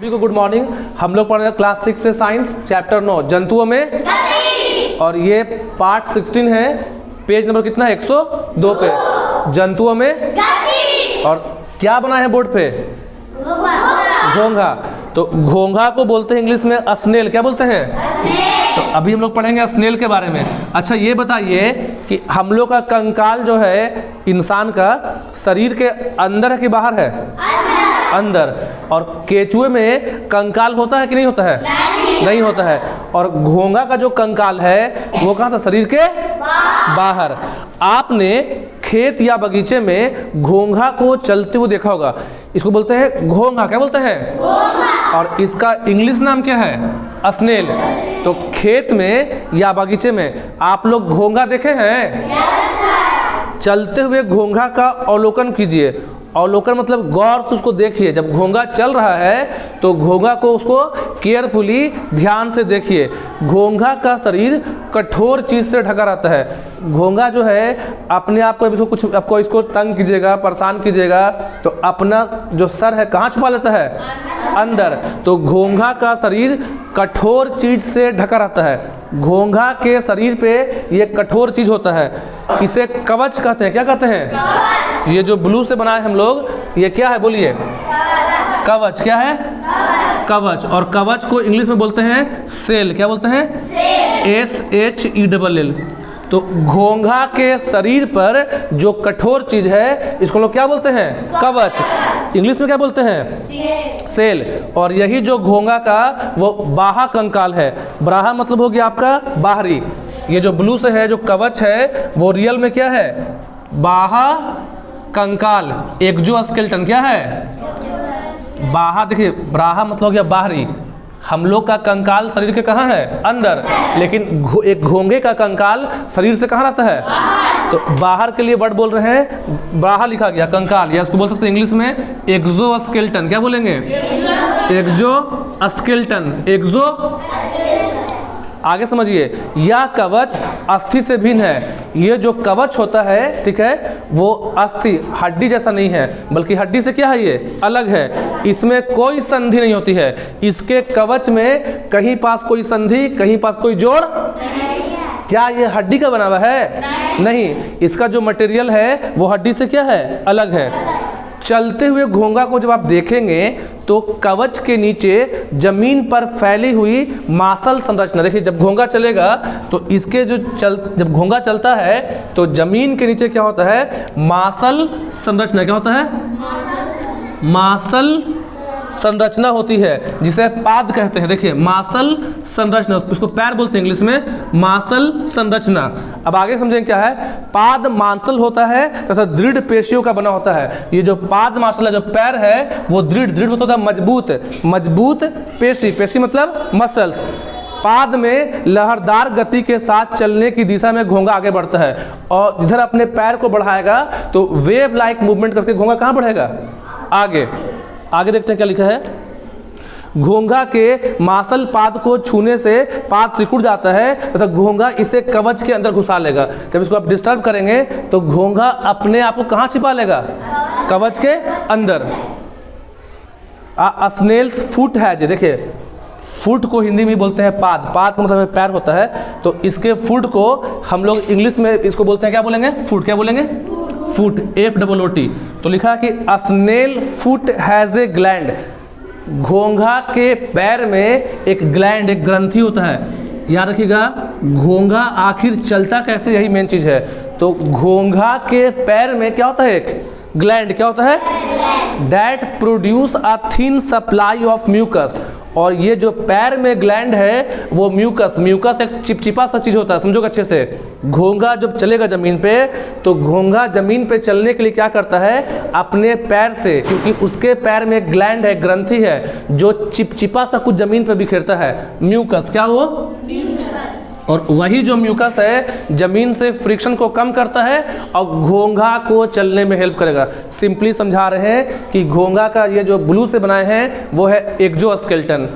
सभी को good morning. हम लोग पढ़ रहे हैं क्लास 6 से साइंस चैप्टर 9 जंतुओं में गति। और ये पार्ट 16 है, पेज नंबर कितना है 102 पे, जंतुओं में गति। और क्या बना है बोर्ड पे? घोंघा। तो घोंघा को बोलते हैं इंग्लिश में स्नेल। क्या बोलते हैं? तो अभी हम लोग पढ़ेंगे स्नेल के बारे में। अच्छा ये बताइए कि हम लोग का कंकाल जो है इंसान का शरीर के अंदर है कि बाहर है? अंदर। और केचुए में कंकाल होता है कि नहीं होता है? नहीं होता है। और घोंघा का जो कंकाल है वो कहाँ था? शरीर के बाहर। आपने खेत या बगीचे में घोंघा को चलते हुए देखा होगा, इसको बोलते हैं घोंघा। क्या बोलते हैं? और इसका इंग्लिश नाम क्या है? स्नेल। तो खेत में या बगीचे में आप लोग घोंघा देखे हैं? चलते हुए घोंघा का अवलोकन कीजिए। अवलोकन मतलब गौर से उसको देखिए। जब घोंघा चल रहा है तो घोंघा को उसको केयरफुली ध्यान से देखिए। घोंघा का शरीर कठोर चीज़ से ढका रहता है। घोंघा जो है अपने आप को इसको कुछ आपको इसको तंग कीजिएगा, परेशान कीजिएगा तो अपना जो सर है कहाँ छुपा लेता है? अंदर। तो घोंघा का शरीर कठोर चीज से ढका रहता है। घोंघा के शरीर पे ये कठोर चीज होता है, इसे कवच कहते हैं। क्या कहते हैं? ये जो ब्लू से बनाए हम लोग, ये क्या है बोलिए? कवच। क्या है? कवच। और कवच को इंग्लिश में बोलते हैं सेल। क्या बोलते हैं? SHELL। तो घोंघा के शरीर पर जो कठोर चीज है इसको लोग क्या बोलते हैं? कवच। इंग्लिश में क्या बोलते हैं? सेल। और यही जो घोंघा का वो बाहा कंकाल है। बाहा मतलब हो गया आपका बाहरी। ये जो ब्लू से है जो कवच है वो रियल में क्या है? बाहा कंकाल, एक्सोस्केलेटन। क्या है? बाहा। देखिए ब्राहा मतलब हो गया बाहरी। हम लोग का कंकाल शरीर के कहाँ है? अंदर। लेकिन एक घोंघे का कंकाल शरीर से कहाँ रहता है? तो बाहर के लिए वर्ड बोल रहे हैं, बाहर लिखा गया कंकाल, या इसको बोल सकते हैं इंग्लिश में एक्सोस्केलेटन। क्या बोलेंगे? एक्सोस्केलेटन। एक्सो। आगे समझिए, यह कवच अस्थि से भिन्न है। ये जो कवच होता है, ठीक है, वो अस्थि हड्डी जैसा नहीं है, बल्कि हड्डी से क्या है? ये अलग है। इसमें कोई संधि नहीं होती है। इसके कवच में कहीं पास कोई संधि, कहीं पास कोई जोड़। क्या ये हड्डी का बना हुआ है? नहीं। इसका जो मटेरियल है वो हड्डी से क्या है? अलग है। चलते हुए घोंघा को जब आप देखेंगे तो कवच के नीचे जमीन पर फैली हुई मांसल संरचना। देखिए जब घोंघा चलेगा तो इसके जब घोंघा चलता है तो जमीन के नीचे क्या होता है? मांसल संरचना। क्या होता है? मांसल संरचना होती है, जिसे पाद कहते हैं। देखिए मांसल संरचना, उसको पैर बोलते हैं इंग्लिश में, मांसल संरचना। अब आगे समझेंगे क्या है। पाद मांसल होता है तथा दृढ़ पेशियों का बना होता है। ये जो पाद मांसल है, जो पैर है, वो दृढ़ होता है, मजबूत पेशी। पेशी मतलब मसल्स। पाद में लहरदार गति के साथ चलने की दिशा में घोंघा आगे बढ़ता है, और जिधर अपने पैर को बढ़ाएगा तो वेव लाइक मूवमेंट करके घोंघा कहाँ बढ़ेगा? आगे। आगे देखते हैं क्या लिखा है। घोंघा के मांसल पाद को छूने से पाद सिकुड़ जाता है तथा घोंघा इसे कवच के अंदर घुसा लेगा। जब इसको आप डिस्टर्ब करेंगे तो घोंघा अपने आप को कहाँ छिपा लेगा? कवच के अंदर। स्नेल्स फुट है। देखिए फुट को हिंदी में बोलते हैं पाद। पाद का मतलब पैर होता है। तो इसके फुट को हम लोग इंग्लिश में इसको बोलते हैं, क्या बोलेंगे? फुट। क्या बोलेंगे? फुट। FOOT। तो लिखा कि snail foot has a gland. घोंघा के पैर में एक ग्लैंड, एक ग्रंथि होता है। याद रखिएगा, घोंघा आखिर चलता कैसे, यही मेन चीज है। तो घोंघा के पैर में क्या होता है? एक ग्लैंड। क्या होता है? That produce a thin supply of mucus. और ये जो पैर में ग्लैंड है वो म्यूकस एक चिपचिपा सा चीज होता है। समझोगे अच्छे से। घोंघा जब चलेगा जमीन पे तो घोंघा जमीन पे चलने के लिए क्या करता है? अपने पैर से, क्योंकि उसके पैर में एक ग्लैंड है, ग्रंथि है, जो चिपचिपा सा कुछ जमीन पे बिखेरता है। म्यूकस। क्या वो? और वही जो म्यूकस है जमीन से फ्रिक्शन को कम करता है और घोंघा को चलने में हेल्प करेगा। सिंपली समझा रहे हैं कि घोंघा का ये जो ब्लू से बनाए हैं वो है एक्सोस्केलेटन,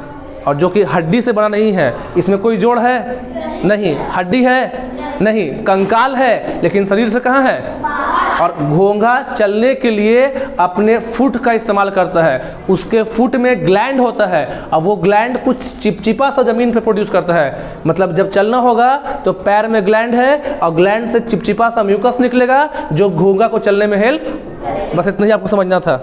और जो कि हड्डी से बना नहीं है। इसमें कोई जोड़ है? नहीं। हड्डी है? नहीं। कंकाल है, लेकिन शरीर से कहाँ है? और घोंघा चलने के लिए अपने फुट का इस्तेमाल करता है। उसके फुट में ग्लैंड होता है और वो ग्लैंड कुछ चिपचिपा सा जमीन पे प्रोड्यूस करता है। मतलब जब चलना होगा तो पैर में ग्लैंड है और ग्लैंड से चिपचिपा सा म्यूकस निकलेगा जो घोंघा को चलने में हेल्प। बस इतना ही आपको समझना था।